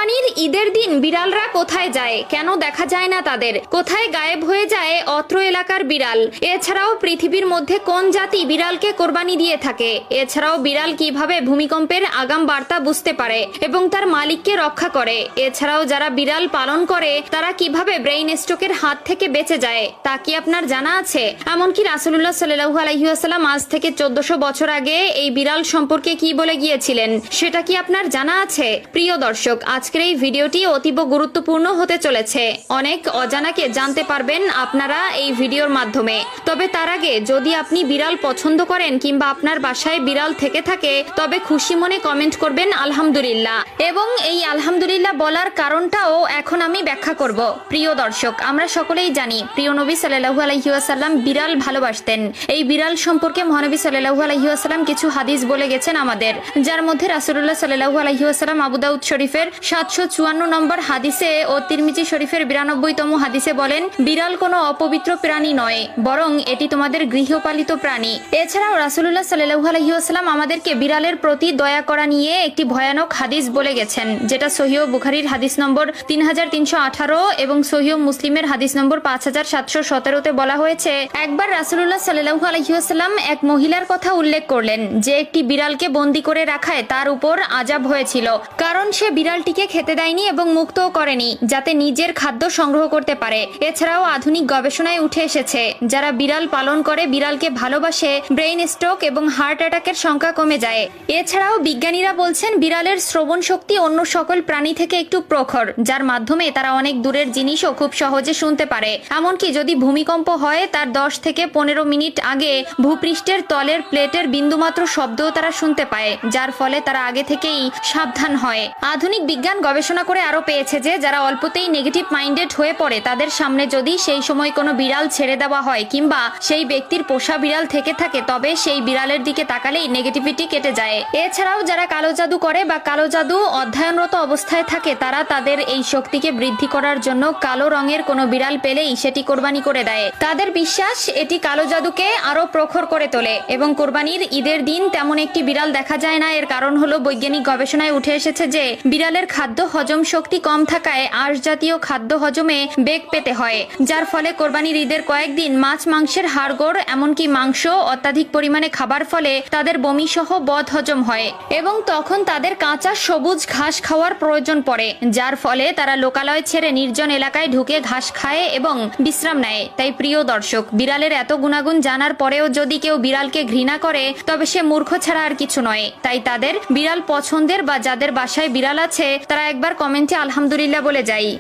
কোরবানির ঈদের দিন বিড়ালরা কোথায় যায়, কেন দেখা যায় না তাদের, কোথায় গায়েব হয়ে যায় অত্র এলাকার বিড়াল? এছাড়াও পৃথিবীর মধ্যে কোন জাতি বিড়ালকে কোরবানি দিয়ে থাকে? এছাড়াও বিড়াল কিভাবে ভূমিকম্পের আগাম বার্তা বুঝতে পারে এবং তার মালিককে রক্ষা করে? এছাড়াও যারা বিড়াল পালন করে তারা কিভাবে ব্রেইন স্ট্রোকের হাত থেকে বেঁচে যায় তা কি আপনার জানা আছে? এমনকি রাসূলুল্লাহ সাল্লাল্লাহু আলাইহি ওয়াসাল্লাম আজ থেকে 1400 বছর আগে এই বিড়াল সম্পর্কে কি বলে গিয়েছিলেন সেটা কি আপনার জানা আছে? প্রিয় দর্শক, আজকের এই ভিডিওটি অতীব গুরুত্বপূর্ণ হতে চলেছে। অনেক অজানাকে জানতে পারবেন আপনারা এই ভিডিওর মাধ্যমে। তবে তার আগে যদি আপনি বিড়াল পছন্দ করেন কিংবা আপনার বাসায় বিড়াল থেকে থাকে তবে খুশি মনে কমেন্ট করবেন আলহামদুলিল্লাহ, এবং এই আলহামদুলিল্লাহ বলার কারণটাও এখন আমি ব্যাখ্যা করব। প্রিয় দর্শক, আমরা সকলেই জানি প্রিয় নবী সাল্লাল্লাহু আলাইহি ওয়াসাল্লাম বিড়াল ভালোবাসতেন। এই বিড়াল সম্পর্কে মহানবী সাল্লাল্লাহু আলাইহি ওয়াসাল্লাম কিছু হাদিস বলে গেছেন আমাদের, যার মধ্যে রাসূলুল্লাহ সাল্লাল্লাহু আলাইহি ওয়াসাল্লাম আবু দাউদ শরীফের 754 নম্বর হাদিসে ও তিরমিজি শরীফের 92তম হাদিসে বলেন, বিড়াল কোনো অপবিত্র প্রাণী নয়, বরং এটি তোমাদের গৃহপালিত প্রাণী। এছাড়াও রাসূলুল্লাহ সাল্লাল্লাহু আলাইহি ওয়াসাল্লাম আমাদেরকে বিড়ালের প্রতি দয়া করা নিয়ে একটি ভয়ানক হাদিস বলে গেছেন, যেটা সহিহ বুখারীর হাদিস নম্বর 3318 এবং সহিহ মুসলিমের হাদিস নম্বর 5717তে বলা হয়েছে, একবার রাসূলুল্লাহ সাল্লাল্লাহু আলাইহি ওয়াসাল্লাম এক মহিলার কথা উল্লেখ করলেন যে একটি বিড়ালকে বন্দী করে রাখায় তার উপর আযাব হয়েছিল, কারণ সে বিড়ালটিকে খেতে দেয়নি এবং মুক্তও করেনি যাতে নিজের খাদ্য সংগ্রহ করতে পারে। এছাড়াও আধুনিক গবেষণায় উঠে এসেছে যারা বিড়াল পালন করে বিড়ালকে ভালোবাসে ব্রেইন স্ট্রোক এবং হার্ট অ্যাটাকের সংখ্যা কমে যায়। এছাড়াও বিজ্ঞানীরা বলছেন বিড়ালের শ্রবণ শক্তি অন্য সকল প্রাণী থেকে একটু প্রখর, যার মাধ্যমে তারা অনেক দূরের জিনিসও খুব সহজে শুনতে পারে। এমনকি যদি ভূমিকম্প হয় তার 10 থেকে 15 মিনিট আগে ভূপৃষ্ঠের তলের প্লেটের বিন্দুমাত্র শব্দও তারা শুনতে পায়, যার ফলে তারা আগে থেকেই সাবধান হয়। আধুনিক বিজ্ঞান গবেষণা করে আরো পেয়েছে যে যারা অল্পতেই নেগেটিভ মাইন্ডেড হয়ে পড়ে তাদের সামনে যদি সেই সময় কোনো বিড়াল ছেড়ে দেওয়া হয় কিংবা সেই ব্যক্তির পোষা বিড়াল থেকে থাকে তবে সেই বিড়ালের দিকে তাকালেই নেগেটিভিটি কেটে যায়। এছাড়াও যারা কালো জাদু করে বা কালো জাদু অধ্যয়নরত অবস্থায় থাকে তারা তাদের এই শক্তিকে বৃদ্ধি করার জন্য কালো রঙের কোনো বিড়াল পেলেই সেটি কোরবানি করে দেয়। তাদের বিশ্বাস এটি কালো জাদুকে আরো প্রখর করে তোলে এবং কোরবানির ঈদের দিন তেমন একটি বিড়াল দেখা যায় না। এর কারণ হলো বৈজ্ঞানিক গবেষণায় উঠে এসেছে যে বিড়ালের খাদ্য হজম শক্তি কম থাকায় আঁশ জাতীয় খাদ্য হজমে বেগ পেতে হয়, যার ফলে কোরবানির ঈদের কয়েকদিন মাছ মাংসের হাড়গোড় এমনকি মাংস অত্যাধিক পরিমাণে খাবার ফলে তাদের বমি সহ বদ হজম হয় এবং তখন তাদের কাঁচা সবুজ ঘাস খাওয়ার প্রয়োজন পড়ে, যার ফলে তারা লোকালয় ছেড়ে নির্জন এলাকায় ঢুকে ঘাস খায় এবং বিশ্রাম নেয়। তাই প্রিয় দর্শক, বিড়ালের এত গুণাগুণ জানার পরেও যদি কেউ বিড়ালকে ঘৃণা করে তবে সে মূর্খ ছাড়া আর কিছু নয়। তাই তাদের বিড়াল পছন্দের বা যাদের বাসায় বিড়াল আছে তারা একবার কমেন্টে আলহামদুলিল্লাহ বলে যায়।